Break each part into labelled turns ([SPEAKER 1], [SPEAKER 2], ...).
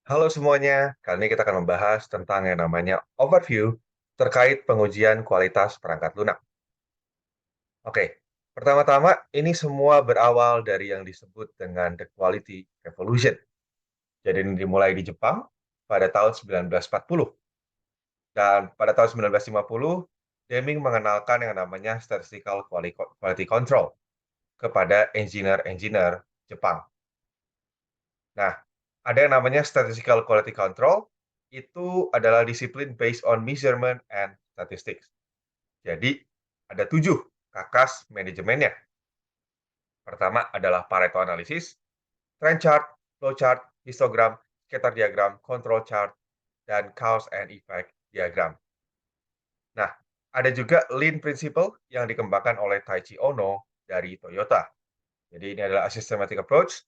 [SPEAKER 1] Halo semuanya, kali ini kita akan membahas tentang yang namanya overview terkait pengujian kualitas perangkat lunak. Oke, pertama-tama ini semua berawal dari yang disebut dengan the quality revolution. Jadi ini dimulai di Jepang pada tahun 1940 dan pada tahun 1950 Deming mengenalkan yang namanya statistical quality control kepada engineer-engineer Jepang. Nah, ada yang namanya statistical quality control, itu adalah disiplin based on measurement and statistics. Jadi, ada 7 kakas manajemennya. Pertama adalah Pareto analysis, trend chart, flow chart, histogram, scatter diagram, control chart, dan cause and effect diagram. Nah, ada juga Lean Principle yang dikembangkan oleh Taichi Ono dari Toyota. Jadi ini adalah a systematic approach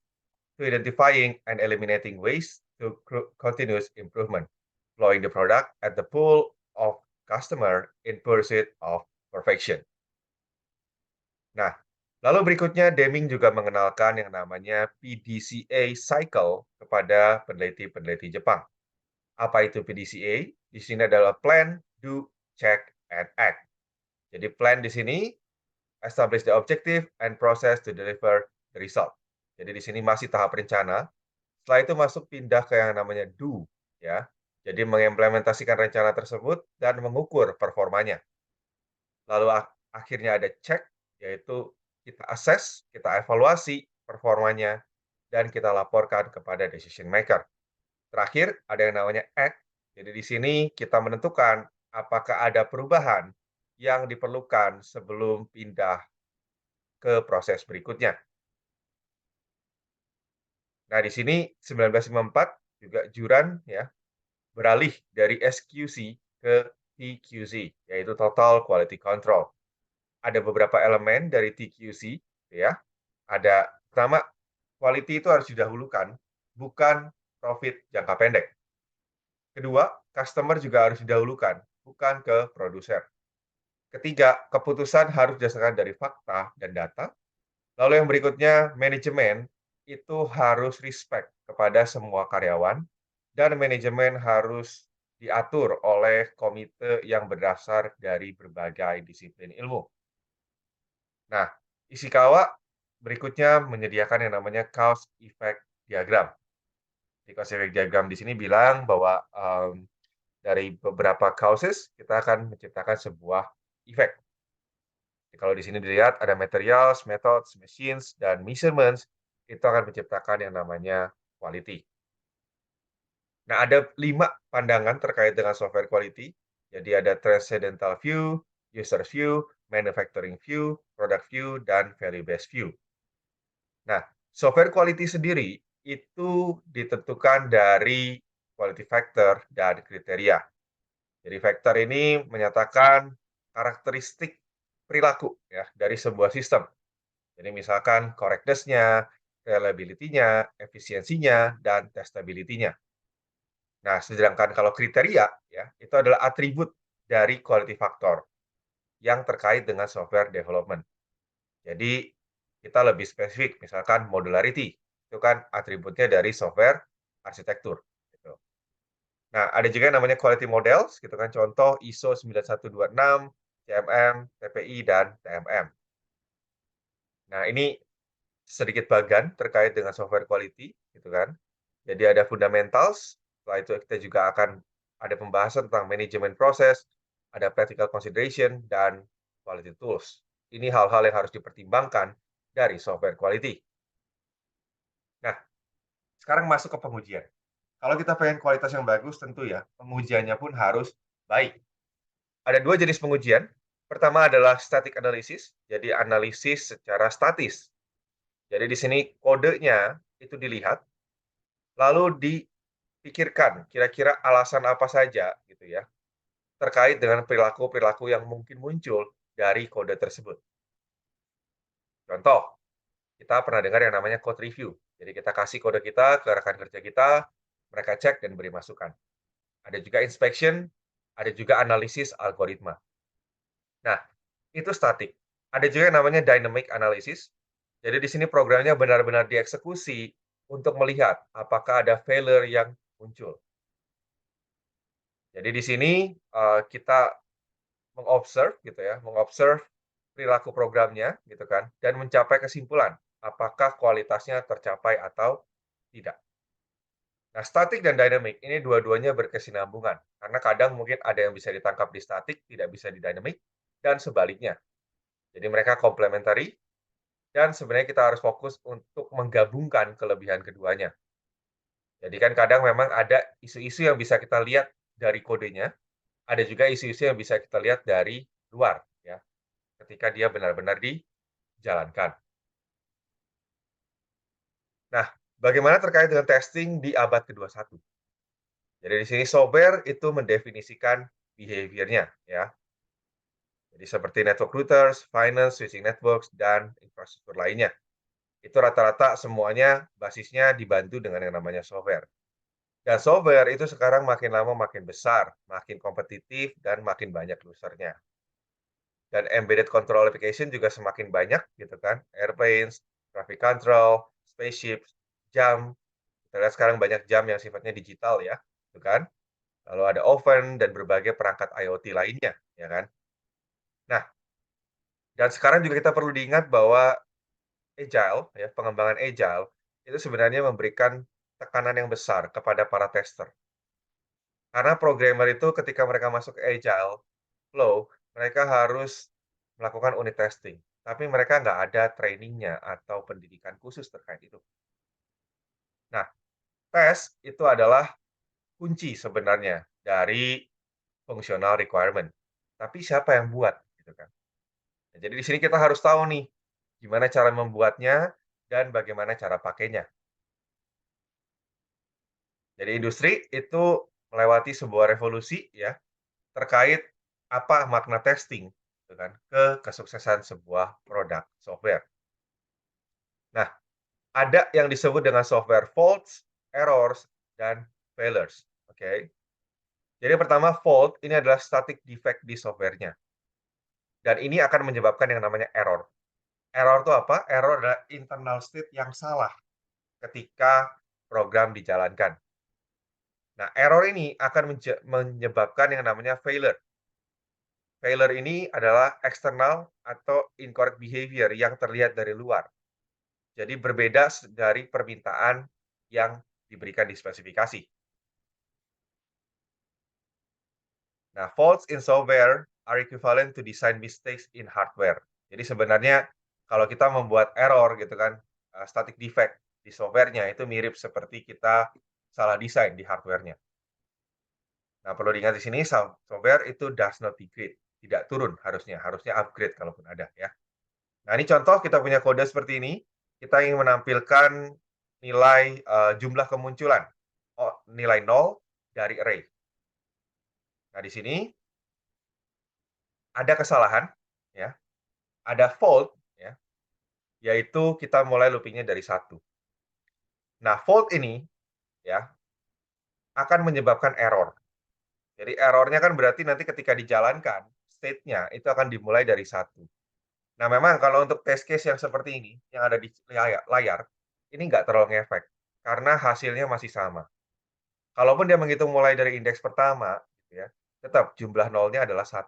[SPEAKER 1] to identifying and eliminating waste to continuous improvement, flowing the product at the pool of customer in pursuit of perfection. Nah, lalu berikutnya Deming juga mengenalkan yang namanya PDCA cycle kepada peneliti-peneliti Jepang. Apa itu PDCA? Di sini adalah plan, do, check, and act. Jadi plan di sini establish the objective and process to deliver the result. Jadi di sini masih tahap rencana. Setelah itu masuk pindah ke yang namanya do, ya. Jadi mengimplementasikan rencana tersebut dan mengukur performanya. Lalu akhirnya ada check, yaitu kita assess, kita evaluasi performanya, dan kita laporkan kepada decision maker. Terakhir, ada yang namanya act. Jadi di sini kita menentukan apakah ada perubahan yang diperlukan sebelum pindah ke proses berikutnya. Nah, di sini 1954 juga Juran ya beralih dari SQC ke TQC, yaitu Total Quality Control. Ada beberapa elemen dari TQC, ya. Ada pertama, quality itu harus didahulukan, bukan profit jangka pendek. Kedua, customer juga harus didahulukan, bukan ke produser. Ketiga, keputusan harus berdasarkan dari fakta dan data. Lalu yang berikutnya, manajemen itu harus respect kepada semua karyawan dan manajemen harus diatur oleh komite yang berdasar dari berbagai disiplin ilmu. Nah, Ishikawa berikutnya menyediakan yang namanya cause effect diagram. Di cause effect diagram di sini bilang bahwa dari beberapa causes kita akan menciptakan sebuah effect. Kalau di sini dilihat ada materials, methods, machines, dan measurements, itu akan menciptakan yang namanya quality. Nah, ada 5 pandangan terkait dengan software quality. Jadi ada transcendental view, user view, manufacturing view, product view, dan value-based view. Nah, software quality sendiri itu ditentukan dari quality factor dan kriteria. Jadi factor ini menyatakan karakteristik perilaku ya dari sebuah sistem. Jadi misalkan correctness-nya, reliability-nya, efisiensinya, dan testability-nya. Nah, sedangkan kalau kriteria ya, itu adalah atribut dari quality factor yang terkait dengan software development. Jadi kita lebih spesifik, misalkan modularity, itu kan atributnya dari software arsitektur. Gitu. Nah, ada juga yang namanya quality models, gitu kan, contoh ISO 9126, CMM, TPI, dan TMM. Nah, ini sedikit bagan terkait dengan software quality, gitu kan. Jadi ada fundamentals, setelah itu kita juga akan ada pembahasan tentang manajemen proses, ada practical consideration, dan quality tools. Ini hal-hal yang harus dipertimbangkan dari software quality. Nah, sekarang masuk ke pengujian. Kalau kita pengen kualitas yang bagus, tentu ya, pengujiannya pun harus baik. Ada 2 jenis pengujian. Pertama adalah static analysis, jadi analisis secara statis. Jadi di sini kodenya itu dilihat, lalu dipikirkan kira-kira alasan apa saja gitu ya, terkait dengan perilaku-perilaku yang mungkin muncul dari kode tersebut. Contoh, kita pernah dengar yang namanya code review. Jadi kita kasih kode kita ke rekan kerja kita, mereka cek dan beri masukan. Ada juga inspection, ada juga analisis algoritma. Nah, itu statik. Ada juga yang namanya dynamic analysis. Jadi di sini programnya benar-benar dieksekusi untuk melihat apakah ada failure yang muncul. Jadi di sini, kita mengobserv gitu ya, mengobserv perilaku programnya gitu kan, dan mencapai kesimpulan, apakah kualitasnya tercapai atau tidak. Nah, statik dan dynamic ini dua-duanya berkesinambungan, karena kadang mungkin ada yang bisa ditangkap di statik, tidak bisa di dynamic, dan sebaliknya. Jadi mereka komplementari, dan sebenarnya kita harus fokus untuk menggabungkan kelebihan keduanya. Jadi kan kadang memang ada isu-isu yang bisa kita lihat dari kodenya, ada juga isu-isu yang bisa kita lihat dari luar, ya, ketika dia benar-benar dijalankan. Nah, bagaimana terkait dengan testing di abad ke-21? Jadi di sini software itu mendefinisikan behavior-nya, ya. Jadi seperti network routers, finance, switching networks, dan infrastruktur lainnya. Itu rata-rata semuanya basisnya dibantu dengan yang namanya software. Dan software itu sekarang makin lama makin besar, makin kompetitif, dan makin banyak usernya. Dan embedded control application juga semakin banyak gitu kan, airplanes, traffic control, spaceships, jam. Kita lihat sekarang banyak jam yang sifatnya digital ya, gitu kan. Lalu ada oven dan berbagai perangkat IoT lainnya, ya kan. Nah, dan sekarang juga kita perlu diingat bahwa agile, ya, pengembangan agile itu sebenarnya memberikan tekanan yang besar kepada para tester. Karena programmer itu ketika mereka masuk ke agile flow, mereka harus melakukan unit testing, tapi mereka nggak ada trainingnya atau pendidikan khusus terkait itu. Nah, tes itu adalah kunci sebenarnya dari functional requirement. Tapi siapa yang buat, gitu kan. Nah, jadi di sini kita harus tahu nih, gimana cara membuatnya dan bagaimana cara pakainya. Jadi industri itu melewati sebuah revolusi ya, terkait apa makna testing, gitu kan, ke kesuksesan sebuah produk software. Nah, ada yang disebut dengan software faults, errors, dan failures. Oke. Jadi pertama fault ini adalah static defect di softwarenya. Dan ini akan menyebabkan yang namanya error. Error itu apa? Error adalah internal state yang salah ketika program dijalankan. Nah, error ini akan menyebabkan yang namanya failure. Failure ini adalah eksternal atau incorrect behavior yang terlihat dari luar. Jadi berbeda dari permintaan yang diberikan di spesifikasi. Nah, faults in software are equivalent to design mistakes in hardware. Jadi sebenarnya kalau kita membuat error gitu kan, static defect di software-nya itu mirip seperti kita salah desain di hardware-nya. Nah, perlu diingat di sini software itu does not degrade, tidak turun harusnya, harusnya upgrade kalaupun ada ya. Nah, ini contoh kita punya kode seperti ini, kita ingin menampilkan nilai, jumlah kemunculan, nilai 0 dari array. Nah, di sini ada kesalahan ya, ada fault ya, yaitu kita mulai looping-nya dari 1. Nah, fault ini ya akan menyebabkan error. Jadi error-nya kan berarti nanti ketika dijalankan, state-nya itu akan dimulai dari 1. Nah, memang kalau untuk test case yang seperti ini, yang ada di layar, ini nggak terlalu ngefek, karena hasilnya masih sama. Kalaupun dia menghitung mulai dari indeks pertama, gitu ya, tetap jumlah nolnya adalah 1.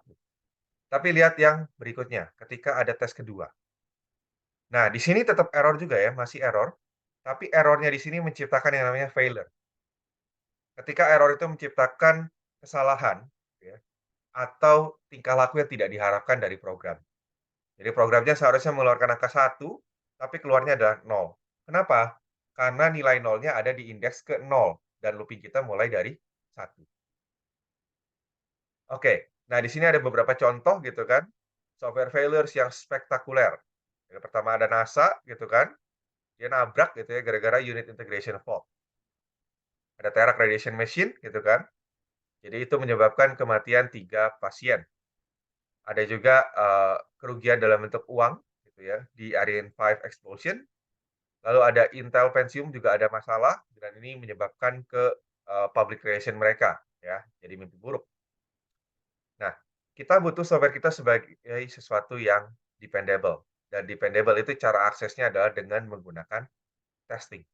[SPEAKER 1] Tapi lihat yang berikutnya, ketika ada tes kedua. Nah, di sini tetap error juga ya, masih error, tapi error-nya di sini menciptakan yang namanya failure. Ketika error itu menciptakan kesalahan, gitu ya, atau tingkah laku yang tidak diharapkan dari program. Jadi programnya seharusnya mengeluarkan angka 1, tapi keluarnya adalah 0. Kenapa? Karena nilai nolnya ada di indeks ke 0, dan looping kita mulai dari 1. Oke, nah di sini ada beberapa contoh gitu kan, software failures yang spektakuler. Yang pertama ada NASA gitu kan, dia nabrak gitu ya gara-gara unit integration fault. Ada Terac Radiation Machine gitu kan, jadi itu menyebabkan kematian 3 pasien. Ada juga, kerugian dalam bentuk uang gitu ya, di Ariane 5 explosion. Lalu ada Intel Pentium juga ada masalah dan ini menyebabkan ke, public relation mereka ya, jadi mimpi buruk. Nah, kita butuh software kita sebagai sesuatu yang dependable dan dependable itu cara aksesnya adalah dengan menggunakan testing.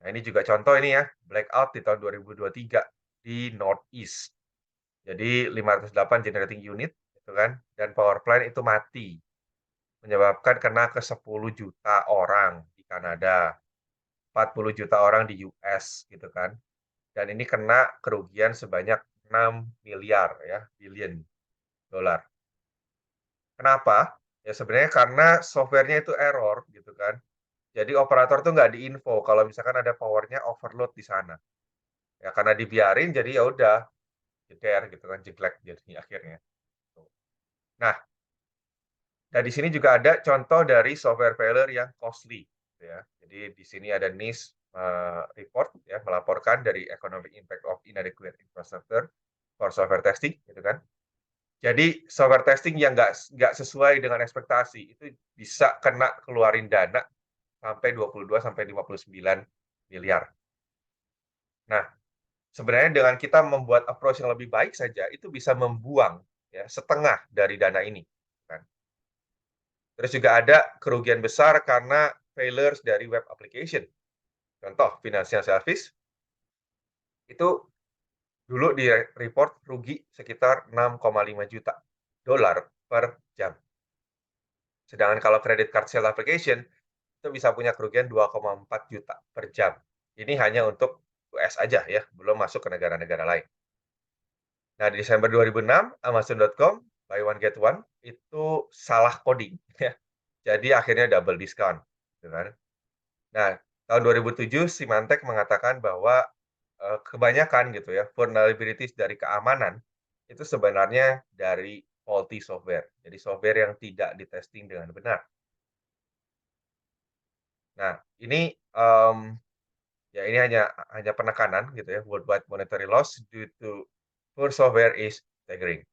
[SPEAKER 1] Nah, ini juga contoh ini ya, blackout di tahun 2023 di Northeast. Jadi 508 generating unit gitu kan, dan power plant itu mati, menyebabkan kena ke 10 juta orang di Kanada, 40 juta orang di US gitu kan. Dan ini kena kerugian sebanyak 6 miliar ya, billion dolar. Kenapa? Ya sebenarnya karena software-nya itu error gitu kan. Jadi operator tuh nggak diinfo kalau misalkan ada power-nya overload di sana. Ya karena dibiarin jadi ya udah jeder gitu kan, jeglek jadinya akhirnya. Tuh. Nah, di sini juga ada contoh dari software failure yang costly gitu ya. Jadi di sini ada NIST report ya melaporkan dari Economic Impact of Inadequate Infrastructure for Software Testing gitu kan. Jadi software testing yang nggak sesuai dengan ekspektasi itu bisa kena keluarin dana sampai 22 sampai 59 miliar. Nah, sebenarnya dengan kita membuat approach yang lebih baik saja itu bisa membuang ya setengah dari dana ini kan. Terus juga ada kerugian besar karena failures dari web application. Contoh financial service itu dulu di report rugi sekitar 6,5 juta dolar per jam. Sedangkan kalau credit card sale application itu bisa punya kerugian 2,4 juta per jam. Ini hanya untuk US aja ya, belum masuk ke negara-negara lain. Nah, di Desember 2006, Amazon.com, buy one get one, itu salah coding ya. Jadi akhirnya double discount, gitu kan. Nah, tahun 2007 Symantec mengatakan bahwa kebanyakan gitu ya, vulnerabilities dari keamanan itu sebenarnya dari faulty software. Jadi software yang tidak ditesting dengan benar. Nah, ini ya ini hanya hanya penekanan gitu ya, worldwide monetary loss due to poor software is staggering.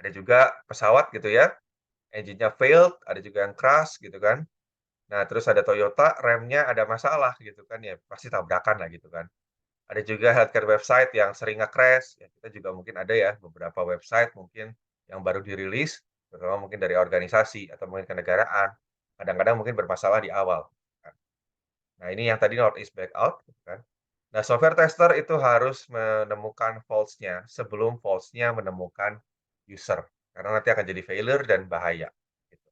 [SPEAKER 1] Ada juga pesawat gitu ya, engine-nya failed, ada juga yang crash gitu kan. Nah, terus ada Toyota, remnya ada masalah gitu kan, ya pasti tabrakan lah gitu kan. Ada juga healthcare website yang sering nge-crash, ya kita juga mungkin ada ya beberapa website mungkin yang baru dirilis, terutama mungkin dari organisasi atau mungkin kenegaraan, kadang-kadang mungkin bermasalah di awal, kan. Nah, ini yang tadi Northeast Blackout gitu kan. Nah, software tester itu harus menemukan faults-nya sebelum faults-nya menemukan user, karena nanti akan jadi failure dan bahaya, gitu.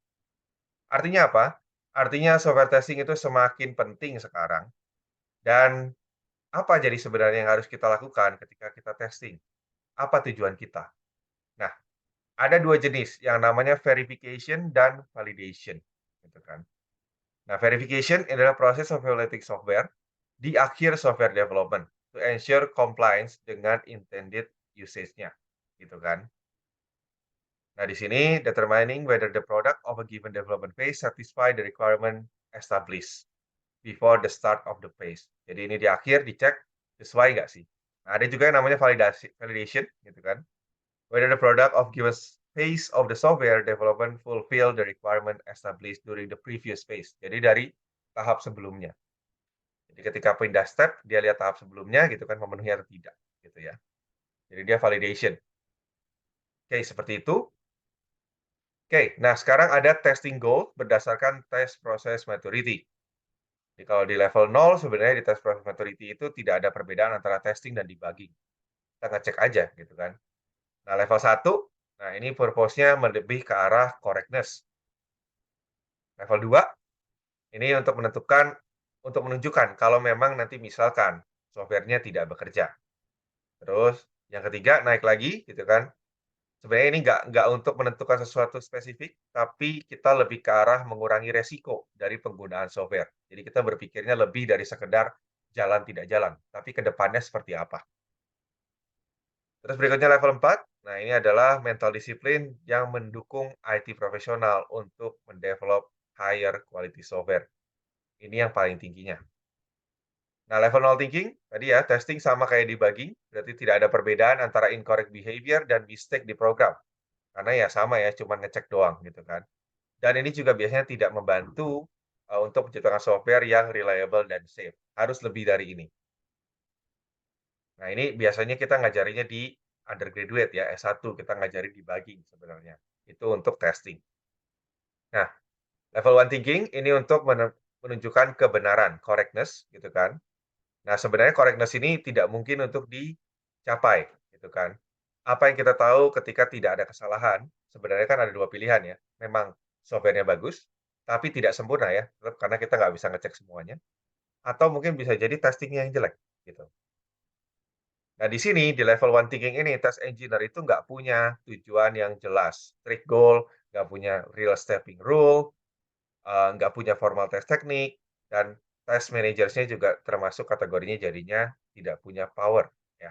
[SPEAKER 1] Artinya apa? Artinya software testing itu semakin penting sekarang dan apa jadi sebenarnya yang harus kita lakukan ketika kita testing? Apa tujuan kita? Nah, ada 2 jenis yang namanya verification dan validation, gitu kan. Nah, verification adalah proses of evaluating software di akhir software development to ensure compliance dengan intended usage-nya, gitu kan. Nah, di sini determining whether the product of a given development phase satisfy the requirement established before the start of the phase. Jadi ini di akhir dicek sesuai nggak sih. Nah, ada juga yang namanya validation, gitu kan. Whether the product of given phase of the software development fulfill the requirement established during the previous phase. Jadi dari tahap sebelumnya. Jadi ketika pindah step, dia lihat tahap sebelumnya gitu kan memenuhi atau tidak, gitu ya. Jadi dia validation. Oke, seperti itu. Oke, nah sekarang ada testing goal berdasarkan test process maturity. Jadi kalau di level 0 sebenarnya di test process maturity itu tidak ada perbedaan antara testing dan debugging. Kita ngecek aja gitu kan. Nah, level 1, nah ini purpose-nya lebih ke arah correctness. Level 2, ini untuk menunjukkan kalau memang nanti misalkan software-nya tidak bekerja. Terus yang ketiga naik lagi gitu kan. Sebenarnya ini nggak untuk menentukan sesuatu spesifik, tapi kita lebih ke arah mengurangi resiko dari penggunaan software. Jadi kita berpikirnya lebih dari sekedar jalan tidak jalan, tapi ke depannya seperti apa. Terus berikutnya level 4, nah ini adalah mental disiplin yang mendukung IT profesional untuk mendevelop higher quality software. Ini yang paling tingginya. Nah, level 0 thinking, tadi ya, testing sama kayak debugging, berarti tidak ada perbedaan antara incorrect behavior dan mistake di program. Karena ya sama ya, cuma ngecek doang gitu kan. Dan ini juga biasanya tidak membantu untuk menciptakan software yang reliable dan safe. Harus lebih dari ini. Nah, ini biasanya kita ngajarinya di undergraduate ya, S1 kita ngajari debugging sebenarnya. Itu untuk testing. Nah, level one thinking ini untuk menunjukkan kebenaran, correctness, gitu kan. Nah, sebenarnya correctness ini tidak mungkin untuk dicapai, gitu kan. Apa yang kita tahu ketika tidak ada kesalahan, sebenarnya kan ada 2 pilihan ya. Memang software-nya bagus, tapi tidak sempurna ya, tetap karena kita nggak bisa ngecek semuanya, atau mungkin bisa jadi testing-nya yang jelek, gitu. Nah, di sini, di level one thinking ini, test engineer itu nggak punya tujuan yang jelas, strict goal, nggak punya real stepping rule, nggak punya formal test teknik, dan test managers-nya juga termasuk kategorinya jadinya tidak punya power, ya.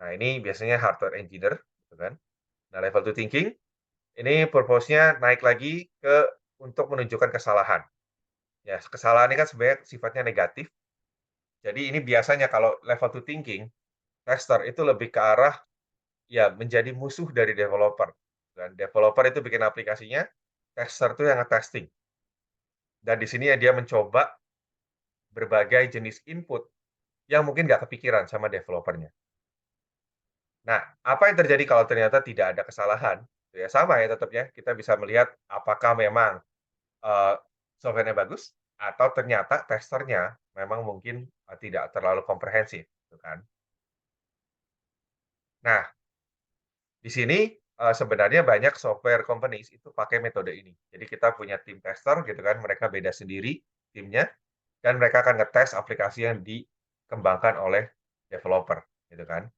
[SPEAKER 1] Nah, ini biasanya hardware engineer, gitu kan. Nah, level two thinking, ini purpose-nya naik lagi ke untuk menunjukkan kesalahan. Ya, kesalahan ini kan sebenarnya sifatnya negatif. Jadi ini biasanya kalau level two thinking, tester itu lebih ke arah ya menjadi musuh dari developer. Dan developer itu bikin aplikasinya, tester itu yang nge-testing. Dan di sini ya dia mencoba berbagai jenis input yang mungkin nggak kepikiran sama developernya. Nah, apa yang terjadi kalau ternyata tidak ada kesalahan? Ya sama ya tetap ya, kita bisa melihat apakah memang, eee, software-nya bagus atau ternyata testernya memang mungkin, tidak terlalu komprehensif, gitu kan. Nah, di sini, sebenarnya banyak software companies itu pakai metode ini. Jadi kita punya tim tester gitu kan, mereka beda sendiri timnya, dan mereka akan ngetes aplikasi yang dikembangkan oleh developer, gitu kan.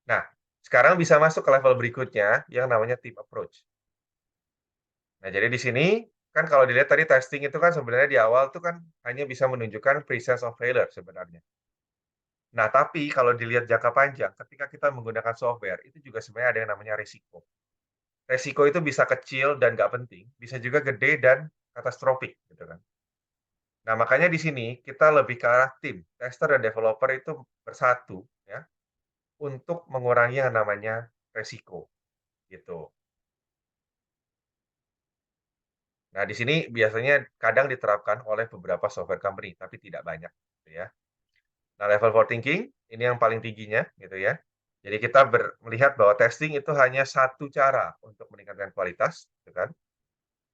[SPEAKER 1] Nah, sekarang bisa masuk ke level berikutnya yang namanya team approach. Nah, jadi di sini kan kalau dilihat tadi testing itu kan sebenarnya di awal tuh kan hanya bisa menunjukkan presence of failure sebenarnya. Nah, tapi kalau dilihat jangka panjang, ketika kita menggunakan software, itu juga sebenarnya ada yang namanya risiko. Resiko itu bisa kecil dan nggak penting, bisa juga gede dan katastrofik, gitu kan. Nah, makanya di sini kita lebih ke arah tim, tester dan developer itu bersatu, ya, untuk mengurangi yang namanya resiko, gitu. Nah, di sini biasanya kadang diterapkan oleh beberapa software company, tapi tidak banyak, gitu ya. Nah, level for thinking, ini yang paling tingginya, gitu ya. Jadi kita melihat bahwa testing itu hanya satu cara untuk meningkatkan kualitas, gitu kan.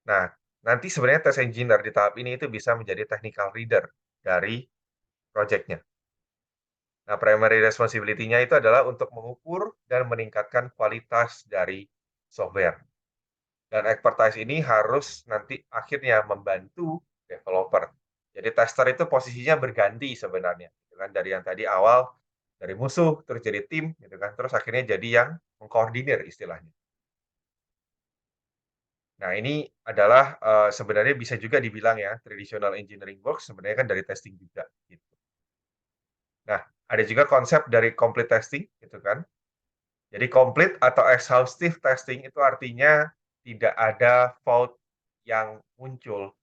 [SPEAKER 1] Nah, nanti sebenarnya test engineer di tahap ini itu bisa menjadi technical leader dari project-nya. Nah, primary responsibility-nya itu adalah untuk mengukur dan meningkatkan kualitas dari software. Dan expertise ini harus nanti akhirnya membantu developer. Jadi tester itu posisinya berganti sebenarnya, gitu kan. Dari yang tadi awal, dari musuh, terus jadi tim, gitu kan. Terus akhirnya jadi yang mengkoordinir istilahnya. Nah, ini adalah, sebenarnya bisa juga dibilang ya, traditional engineering works sebenarnya kan dari testing juga, gitu. Nah, ada juga konsep dari complete testing, gitu kan. Jadi complete atau exhaustive testing itu artinya tidak ada fault yang muncul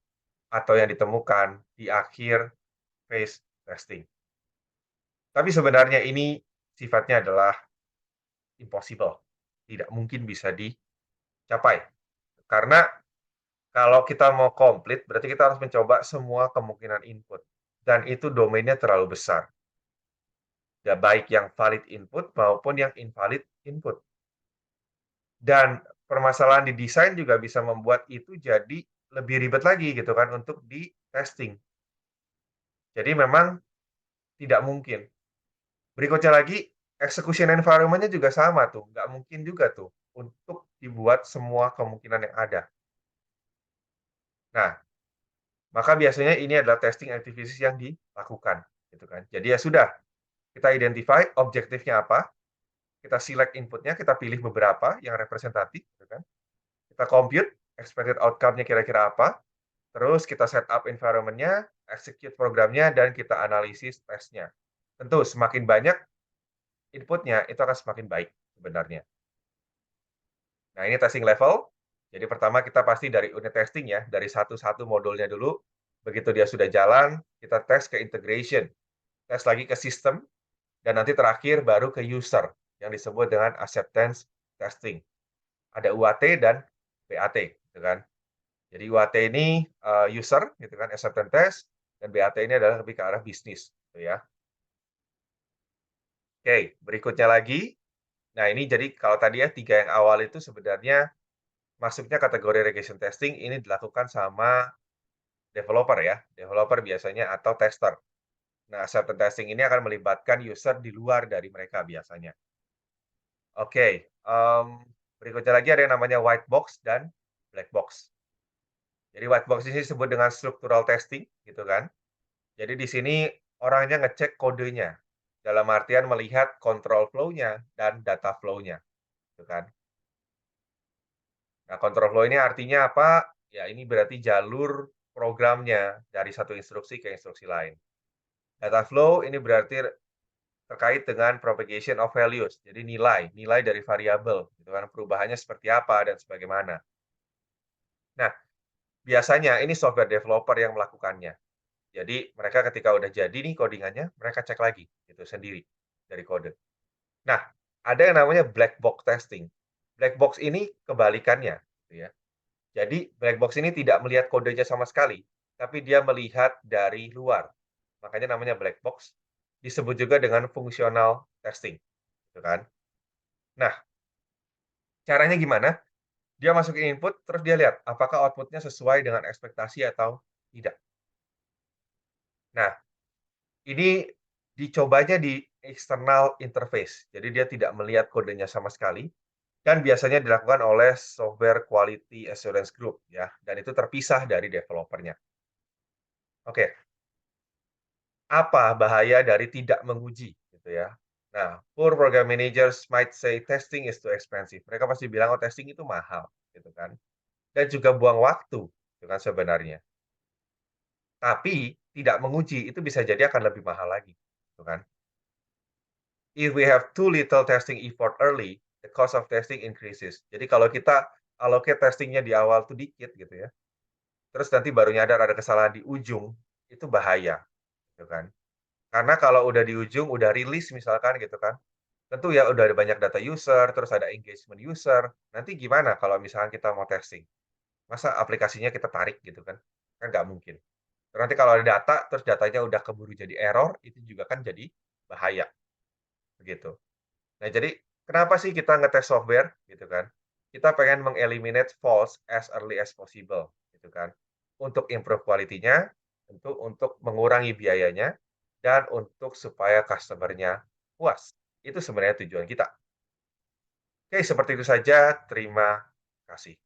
[SPEAKER 1] atau yang ditemukan di akhir phase testing. Tapi sebenarnya ini sifatnya adalah impossible, tidak mungkin bisa dicapai. Karena kalau kita mau komplit, berarti kita harus mencoba semua kemungkinan input, dan itu domainnya terlalu besar. Ya baik yang valid input maupun yang invalid input. Dan permasalahan di desain juga bisa membuat itu jadi lebih ribet lagi gitu kan untuk di-testing. Jadi memang tidak mungkin. Berikutnya lagi, execution environment-nya juga sama tuh, nggak mungkin juga tuh untuk dibuat semua kemungkinan yang ada. Nah, maka biasanya ini adalah testing activities yang dilakukan, gitu kan. Jadi ya sudah, kita identify objektifnya apa, kita select input-nya, kita pilih beberapa yang representatif, gitu kan. Kita compute expected outcome-nya kira-kira apa, terus kita set up environment-nya, execute programnya, dan kita analisis testnya. Tentu semakin banyak input-nya, itu akan semakin baik sebenarnya. Nah, ini testing level. Jadi pertama kita pasti dari unit testing ya, dari satu-satu modulnya dulu. Begitu dia sudah jalan, kita tes ke integration, tes lagi ke sistem, dan nanti terakhir baru ke user, yang disebut dengan acceptance testing. Ada UAT dan BAT, gitu kan. Jadi UAT ini, user, gitu kan, acceptance test, dan BAT ini adalah lebih ke arah bisnis, gitu ya. Oke, berikutnya lagi. Nah, ini jadi kalau tadi ya 3 yang awal itu sebenarnya masuknya kategori regression testing ini dilakukan sama developer ya, developer biasanya atau tester. Nah, acceptance testing ini akan melibatkan user di luar dari mereka biasanya. Oke, berikutnya lagi ada yang namanya white box dan black box. Jadi white box ini disebut dengan structural testing gitu kan. Jadi di sini orangnya ngecek kodenya, dalam artian melihat control flow-nya dan data flow-nya, gitu kan. Nah, control flow ini artinya apa? Ya ini berarti jalur programnya dari satu instruksi ke instruksi lain. Data flow ini berarti terkait dengan propagation of values, jadi nilai dari variabel, gitu kan, perubahannya seperti apa dan sebagaimana. Nah, biasanya ini software developer yang melakukannya. Jadi mereka ketika udah jadi nih codingannya, mereka cek lagi gitu sendiri dari kode. Nah, ada yang namanya black box testing. Black box ini kebalikannya, gitu ya. Jadi black box ini tidak melihat kodenya sama sekali, tapi dia melihat dari luar. Makanya namanya black box. Disebut juga dengan functional testing, gitu kan. Nah, caranya gimana? Dia masukin input, terus dia lihat apakah output-nya sesuai dengan ekspektasi atau tidak. Nah, ini dicobanya di external interface. Jadi dia tidak melihat kodenya sama sekali dan biasanya dilakukan oleh software quality assurance group ya, dan itu terpisah dari developernya. Oke, apa bahaya dari tidak menguji gitu ya? Nah, poor program managers might say testing is too expensive. Mereka pasti bilang, "Oh, testing itu mahal," gitu kan. Dan juga buang waktu, gitu kan sebenarnya. Tapi tidak menguji itu bisa jadi akan lebih mahal lagi, gitu kan. If we have too little testing effort early, the cost of testing increases. Jadi kalau kita allocate testingnya di awal tuh dikit gitu ya, terus nanti baru nyadar ada kesalahan di ujung, itu bahaya, gitu kan. Karena kalau udah di ujung, udah rilis misalkan gitu kan, tentu ya udah ada banyak data user, terus ada engagement user, nanti gimana kalau misalkan kita mau testing? Masa aplikasinya kita tarik gitu kan? Kan nggak mungkin. Terus nanti kalau ada data, terus datanya udah keburu jadi error, itu juga kan jadi bahaya, begitu. Nah, jadi kenapa sih kita ngetes software gitu kan? Kita pengen mengeliminate faults as early as possible gitu kan. Untuk improve quality-nya, tentu untuk mengurangi biayanya, dan untuk supaya customer-nya puas. Itu sebenarnya tujuan kita. Oke, seperti itu saja. Terima kasih.